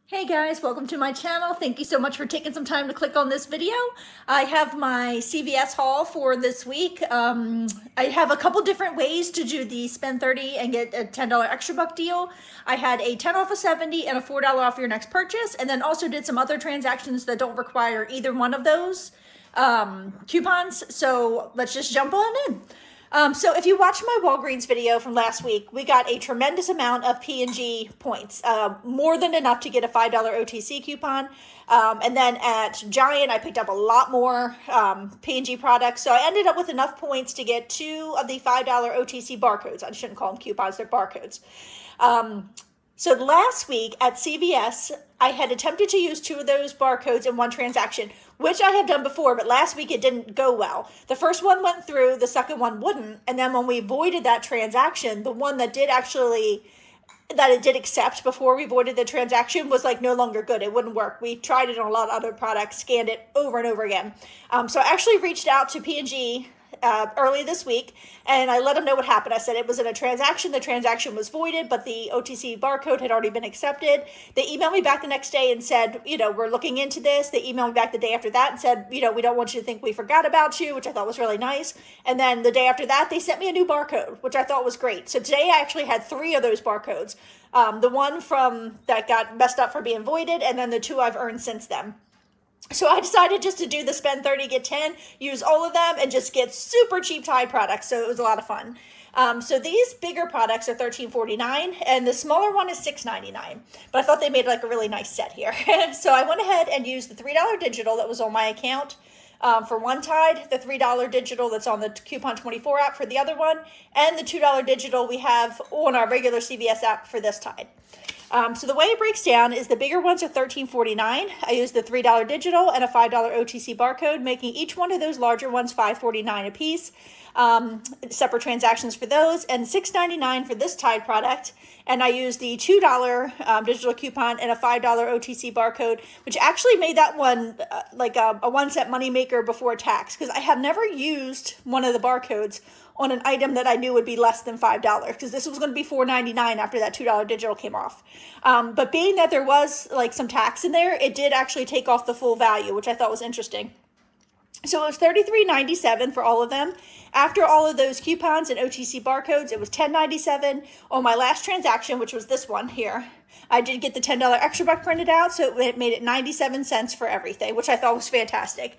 Hey guys, welcome to my channel. Thank you so much for taking some time to click on this video. I have my CVS haul for this week. I have a couple different ways to do the spend 30 and get a $10 extra buck deal. I had a 10 off of 70 and a $4 off your next purchase, and then also did some other transactions that don't require either one of those coupons. So let's just jump on in. So if you watched my Walgreens video from last week, we got a tremendous amount of P&G points, more than enough to get a $5 OTC coupon. And then at Giant, I picked up a lot more P&G products. So I ended up with enough points to get 2 of the $5 OTC barcodes. I shouldn't call them coupons, they're barcodes. So last week at CVS, I had attempted to use 2 of those barcodes in one transaction, which I have done before, but last week it didn't go well. The first one went through, the second one wouldn't, and then when we voided that transaction, the one that did accept before we voided the transaction was like no longer good. It wouldn't work. We tried it on a lot of other products, scanned it over and over again. So I actually reached out to P&G early this week, and I let them know what happened. I said it was in a transaction. The transaction was voided, but the OTC barcode had already been accepted. They emailed me back the next day and said, we're looking into this. They emailed me back the day after that and said, we don't want you to think we forgot about you, which I thought was really nice. And then the day after that, they sent me a new barcode, which I thought was great. So today I actually had 3 of those barcodes. The one from that got messed up for being voided, and then the 2 I've earned since then. So I decided just to do the spend 30, get 10, use all of them, and just get super cheap Tide products. So it was a lot of fun. So these bigger products are $13.49, and the smaller one is $6.99. But I thought they made like a really nice set here. So I went ahead and used the $3 digital that was on my account for one Tide, the $3 digital that's on the Coupon 24 app for the other one, and the $2 digital we have on our regular CVS app for this Tide. So the way it breaks down is the bigger ones are $13.49. I used the $3 digital and a $5 OTC barcode, making each one of those larger ones $5.49 a piece. Separate transactions for those, and $6.99 for this Tide product. And I used the $2 digital coupon and a $5 OTC barcode, which actually made that one like a 1-cent moneymaker before tax, because I have never used one of the barcodes on an item that I knew would be less than $5, because this was going to be $4.99 after that $2 digital came off. But being that there was like some tax in there, it did actually take off the full value, which I thought was interesting. So it was $33.97 for all of them. After all of those coupons and OTC barcodes, it was $10.97 on my last transaction, which was this one here. I did get the $10 extra buck printed out, so it made it 97 cents for everything, which I thought was fantastic.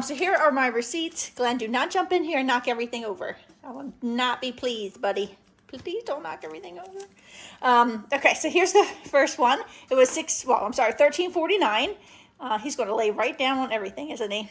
So here are my receipts. Glenn, do not jump in here and knock everything over. I will not be pleased, buddy. Please don't knock everything over. Okay, so here's the first one. It was $13.49. He's going to lay right down on everything, isn't he?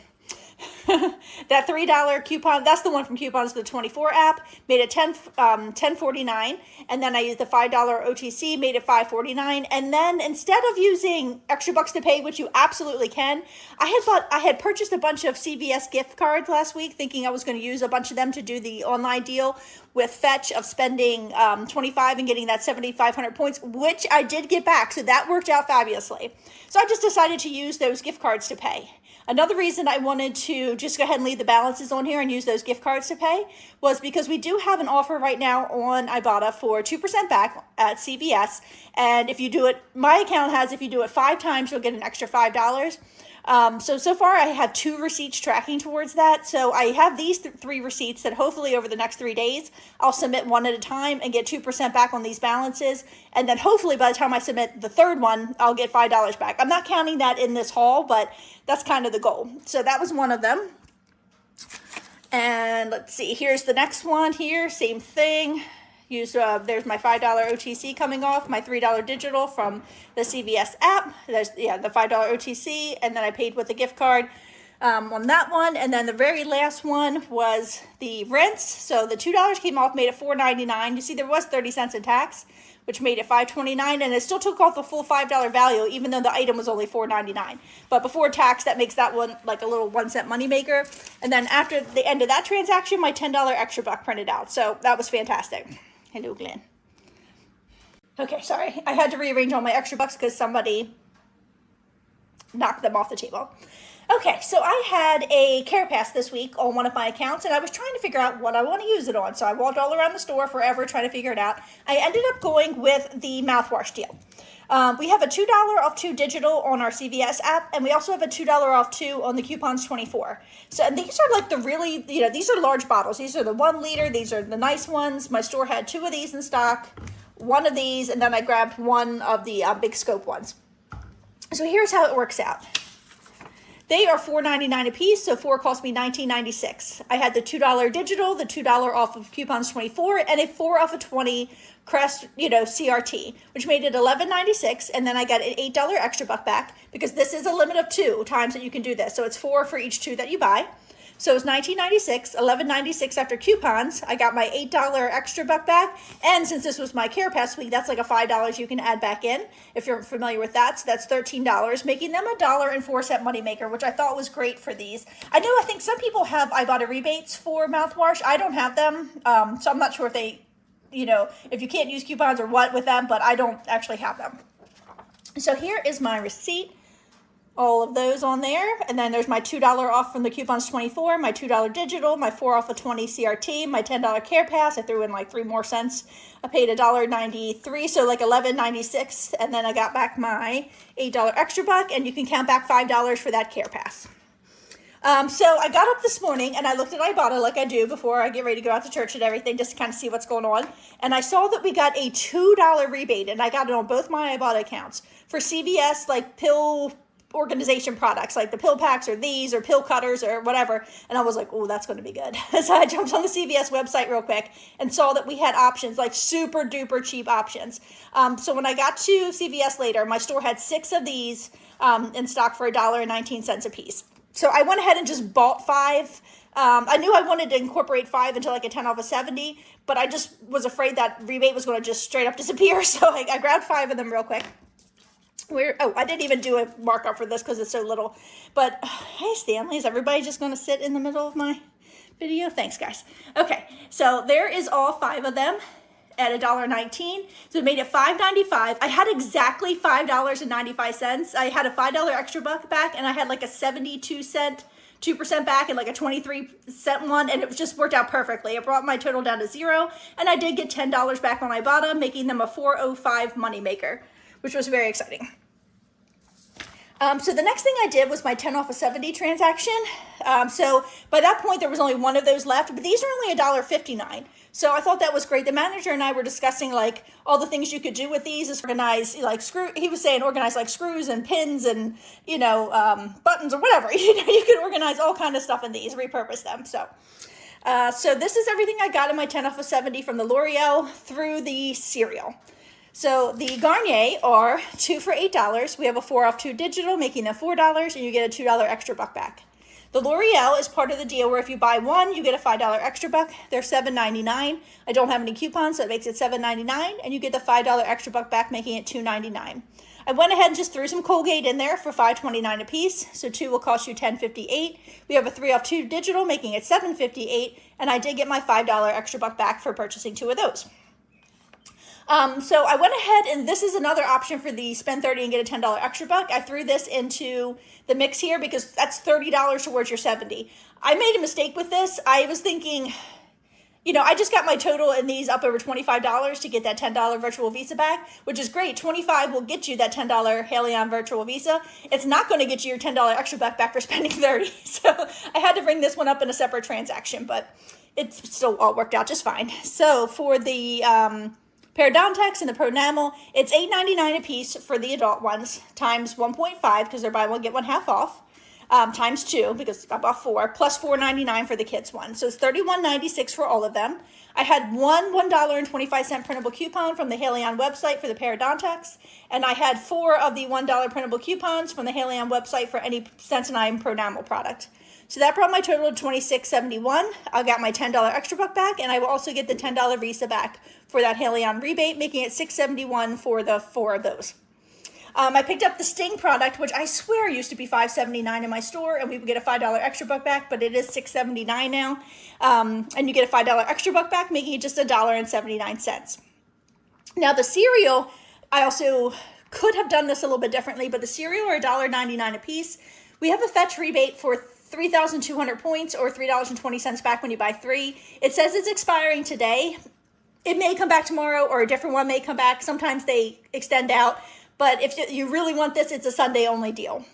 That $3 coupon, that's the one from Coupons for the 24 app, made it $10.49, and then I used the $5 OTC, made it $5.49, and then instead of using extra bucks to pay, which you absolutely can, I had purchased a bunch of CVS gift cards last week, thinking I was going to use a bunch of them to do the online deal with Fetch of spending 25 and getting that 7,500 points, which I did get back, so that worked out fabulously. So I just decided to use those gift cards to pay. Another reason I wanted to just go ahead and leave the balances on here and use those gift cards to pay was because we do have an offer right now on Ibotta for 2% back at CVS. And if you do it, my account has, if you do it 5 times, you'll get an extra $5. So far I have 2 receipts tracking towards that. So I have these 3 receipts that hopefully over the next 3 days, I'll submit one at a time and get 2% back on these balances. And then hopefully by the time I submit the 3rd one, I'll get $5 back. I'm not counting that in this haul, but that's kind of the goal. So that was one of them. And let's see, here's the next one here, same thing. There's my $5 OTC coming off, my $3 digital from the CVS app. There's the $5 OTC, and then I paid with a gift card on that one. And then the very last one was the rinse. So the $2 came off, made it $4.99. You see there was 30 cents in tax, which made it $5.29, and it still took off the full $5 value, even though the item was only $4.99. But before tax, that makes that one like a little 1-cent moneymaker. And then after the end of that transaction, my $10 extra buck printed out. So that was fantastic. Hello, Glenn. Okay, sorry. I had to rearrange all my extra bucks because somebody knocked them off the table. Okay, so I had a Care Pass this week on one of my accounts, and I was trying to figure out what I want to use it on. So I walked all around the store forever trying to figure it out. I ended up going with the mouthwash deal. We have a $2 off 2 digital on our CVS app, and we also have a $2 off 2 on the coupons 24. So and these are like the really, these are large bottles. These are the 1 liter. These are the nice ones. My store had 2 of these in stock, 1 of these, and then I grabbed 1 of the big scope ones. So here's how it works out. They are $4.99 a piece, so 4 cost me $19.96. I had the $2 digital, the $2 off of coupons 24, and a 4 off of 20 Crest, CRT, which made it $11.96, and then I got an $8 extra buck back because this is a limit of 2 times that you can do this. So it's 4 for each 2 that you buy. So it's $19.96, $11.96 after coupons. I got my $8 extra buck back. And since this was my Care Pass week, that's like a $5 you can add back in if you're familiar with that. So that's $13, making them a $1.04 moneymaker, which I thought was great for these. I think some people have Ibotta rebates for mouthwash. I don't have them. So I'm not sure if they, if you can't use coupons or what with them, but I don't actually have them. So here is my receipt. All of those on there, and then there's my $2 off from the coupons 24, my $2 digital, my 4 off of 20 CRT, my $10 Care Pass. I threw in like 3 more cents. I paid $1.93, so like $11.96, and then I got back my $8 extra buck, and you can count back $5 for that Care Pass. So I got up this morning and I looked at Ibotta like I do before I get ready to go out to church and everything, just to kind of see what's going on. And I saw that we got a $2 rebate, and I got it on both my Ibotta accounts for CVS, like pill organization products like the pill packs or these or pill cutters or whatever. And I was like, oh, that's going to be good. So I jumped on the CVS website real quick and saw that we had options, like super duper cheap options. So when I got to CVS later, my store had 6 of these in stock for $1.19 a piece. So I went ahead and just bought 5. I knew I wanted to incorporate 5 into like a 10 off of 70, but I just was afraid that rebate was going to just straight up disappear. So I grabbed 5 of them real quick. I didn't even do a markup for this because it's so little. But, hey, Stanley, is everybody just going to sit in the middle of my video? Thanks, guys. Okay, so there is all 5 of them at $1.19. So it made it $5.95. I had exactly $5.95. I had a $5 extra buck back, and I had like a 72-cent 2% back and like a 23-cent one, and it just worked out perfectly. It brought my total down to 0, and I did get $10 back on Ibotta, making them a $4.05 moneymaker, which was very exciting. So the next thing I did was my 10 off of 70 transaction. So by that point, there was only 1 of those left, but these are only $1.59. So I thought that was great. The manager and I were discussing like all the things you could do with these is organize like he was saying organize like screws and pins and, buttons or whatever. You could organize all kind of stuff in these, repurpose them. So this is everything I got in my 10 off of 70 from the L'Oreal through the cereal. So the Garnier are 2 for $8. We have a 4 off 2 digital, making them $4, and you get a $2 extra buck back. The L'Oreal is part of the deal where if you buy 1, you get a $5 extra buck. They're $7.99. I don't have any coupons, so it makes it $7.99, and you get the $5 extra buck back, making it $2.99. I went ahead and just threw some Colgate in there for $5.29 a piece, so 2 will cost you $10.58. We have a 3 off 2 digital, making it $7.58, and I did get my $5 extra buck back for purchasing 2 of those. So I went ahead, and this is another option for the spend 30 and get a $10 extra buck. I threw this into the mix here because that's $30 towards your 70. I made a mistake with this. I was thinking, I just got my total in these up over $25 to get that $10 virtual Visa back, which is great. $25 will get you that $10 Haleon virtual Visa. It's not going to get you your $10 extra buck back for spending 30. So I had to bring this one up in a separate transaction, but it still all worked out just fine. So for the Parodontax and the Pronamel, it's $8.99 a piece for the adult ones, times 1.5 because they're buy one, get one half off, times 2 because I bought 4, plus $4.99 for the kids one. So it's $31.96 for all of them. I had one $1.25 printable coupon from the Haleon website for the Parodontax, and I had 4 of the $1 printable coupons from the Haleon website for any Sensodyne Pronamel product. So that brought my total to $26.71. I got my $10 extra buck back, and I will also get the $10 Visa back for that Haleon rebate, making it $6.71 for the 4 of those. I picked up the Sting product, which I swear used to be $5.79 in my store, and we would get a $5 extra buck back, but it is $6.79 now. And you get a $5 extra buck back, making it just $1.79. Now the cereal, I also could have done this a little bit differently, but the cereal are $1.99 a piece. We have a fetch rebate for 3,200 points or $3.20 back when you buy 3. It says it's expiring today. It may come back tomorrow or a different one may come back. Sometimes they extend out, but if you really want this, it's a Sunday only deal.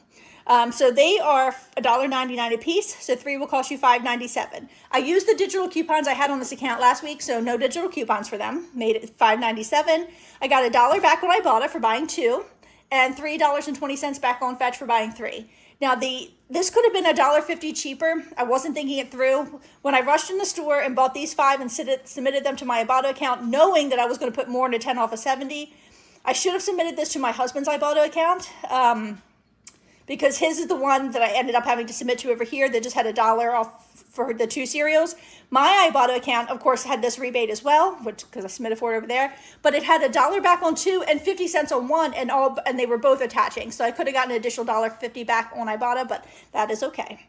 So they are $1.99 a piece, so 3 will cost you $5.97. I used the digital coupons I had on this account last week, so no digital coupons for them. Made it $5.97. I got $1 back when I bought it for buying 2, and $3.20 back on fetch for buying 3. Now, this could have been $1.50 cheaper. I wasn't thinking it through. When I rushed in the store and bought these 5 and submitted them to my Ibotta account, knowing that I was going to put more into 10 off of 70, I should have submitted this to my husband's Ibotta account. Because his is the one that I ended up having to submit to over here that just had $1 off for the 2 cereals. My Ibotta account, of course, had this rebate as well, which because I submitted for it over there. But it had $1 back on 2 and 50 cents on 1, and they were both attaching. So I could have gotten an additional $1.50 back on Ibotta, but that is okay.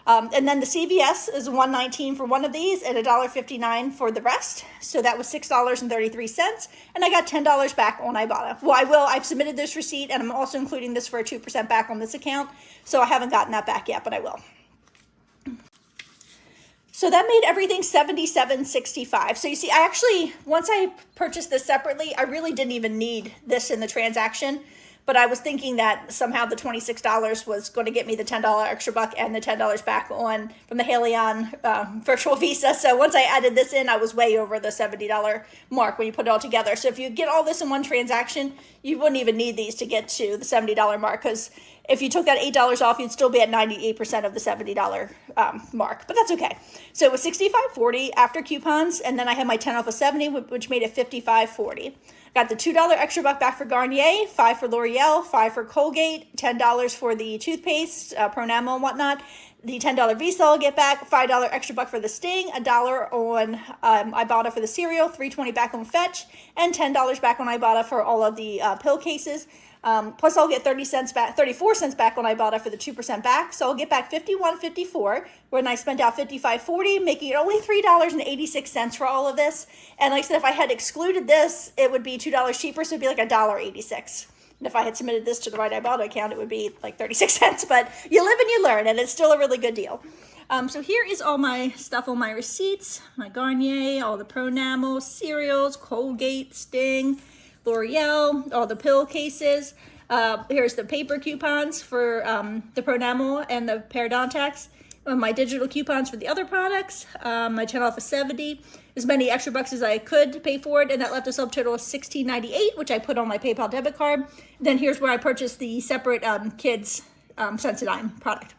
And then the CVS is $1.19 for one of these and $1.59 for the rest. So that was $6.33, and I got $10 back on Ibotta. Well, I've submitted this receipt, and I'm also including this for a 2% back on this account. So I haven't gotten that back yet, but I will. So that made everything $77.65. So you see, once I purchased this separately, I really didn't even need this in the transaction. But I was thinking that somehow the $26 was going to get me the $10 extra buck and the $10 back from the Haleon virtual Visa. So once I added this in, I was way over the $70 mark when you put it all together. So if you get all this in one transaction, you wouldn't even need these to get to the $70 mark, because if you took that $8 off, you'd still be at 98% of the $70 mark. But that's okay. So it was $65.40 after coupons, and then I had my 10 off of 70, which made it $55.40. Got the $2 extra buck back for Garnier, $5 for L'Oreal, $5 for Colgate, $10 for the toothpaste, Pronamo and whatnot. The $10 Visa I'll get back, $5 extra buck for the Sting, $1 on Ibotta for the cereal, $3.20 back on Fetch, and $10 back on Ibotta for all of the pill cases. Plus I'll get 34 cents back on Ibotta for the 2% back. So I'll get back $51.54 when I spent out $55.40, making it only $3.86 for all of this. And like I said, if I had excluded this, it would be $2 cheaper, so it'd be like $1.86. And if I had submitted this to the right Ibotta account, it would be like 36 cents. But you live and you learn, and it's still a really good deal. So here is all my stuff on my receipts. My Garnier, all the Pronamo, cereals, Colgate, Sting, L'Oreal, all the pill cases. Here's the paper coupons for the Pronamo and the Parodontax. My digital coupons for the other products. My 10 off of 70. As many extra bucks as I could to pay for it, and that left a subtotal of $16.98, which I put on my PayPal debit card. Then here's where I purchased the separate kids Sensodyne product.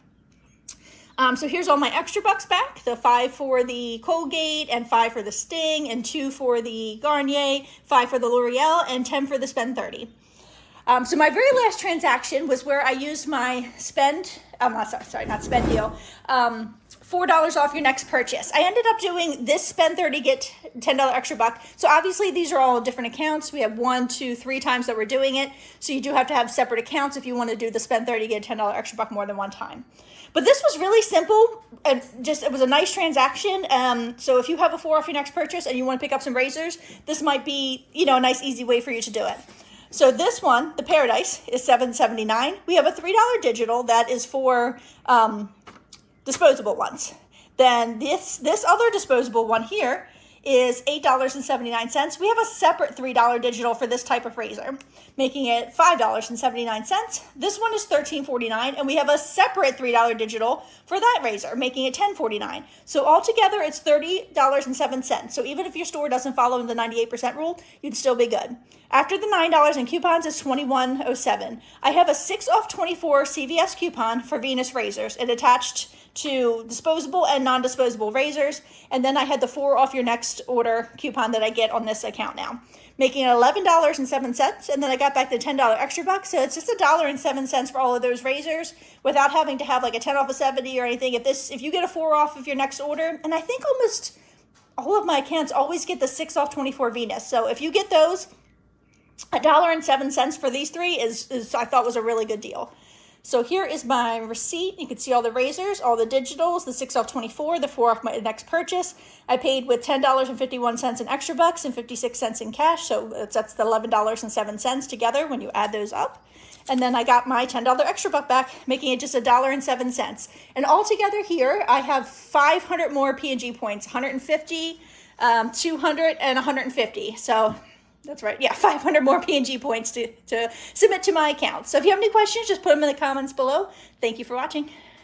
So here's all my extra bucks back, the 5 for the Colgate and 5 for the Sting and 2 for the Garnier, 5 for the L'Oreal, and 10 for the Spend 30. So my very last transaction was where I used my not spend deal, $4 off your next purchase. I ended up doing this Spend 30, get $10 extra buck. So obviously these are all different accounts. We have 1, 2, 3 times that we're doing it. So you do have to have separate accounts if you want to do the Spend 30, get $10 extra buck more than one time. But this was really simple, and it was a nice transaction. So if you have a 4 off your next purchase and you want to pick up some razors, this might be, a nice easy way for you to do it. So this one, the Paradise, is $7.79. We have a $3 digital that is for disposable ones. Then this other disposable one here is $8.79. We have a separate $3 digital for this type of razor, making it $5.79. This one is $13.49, and we have a separate $3 digital for that razor, making it $10.49. So altogether, it's $30.07. So even if your store doesn't follow the 98% rule, you'd still be good. After the $9 in coupons, it's $21.07. I have a 6 off 24 CVS coupon for Venus razors. It attached to disposable and non-disposable razors. And then I had the 4 off your next order coupon that I get on this account now, making it $11.07. And then I got back the $10 extra buck. So it's just $1.07 for all of those razors without having to have like a 10 off of 70 or anything. If you get a 4 off of your next order, and I think almost all of my accounts always get the 6 off 24 Venus. So if you get those, $1.07 for these 3 is I thought was a really good deal. So here is my receipt. You can see all the razors, all the digitals, the 6 off 24, the 4 off my next purchase. I paid with $10.51 in extra bucks and 56 cents in cash. So that's the $11.07 together when you add those up. And then I got my $10 extra buck back, making it just $1.07. And altogether here, I have 500 more P&G points, 150, 200, and 150. So that's right. Yeah, 500 more P&G points to submit to my account. So if you have any questions, just put them in the comments below. Thank you for watching.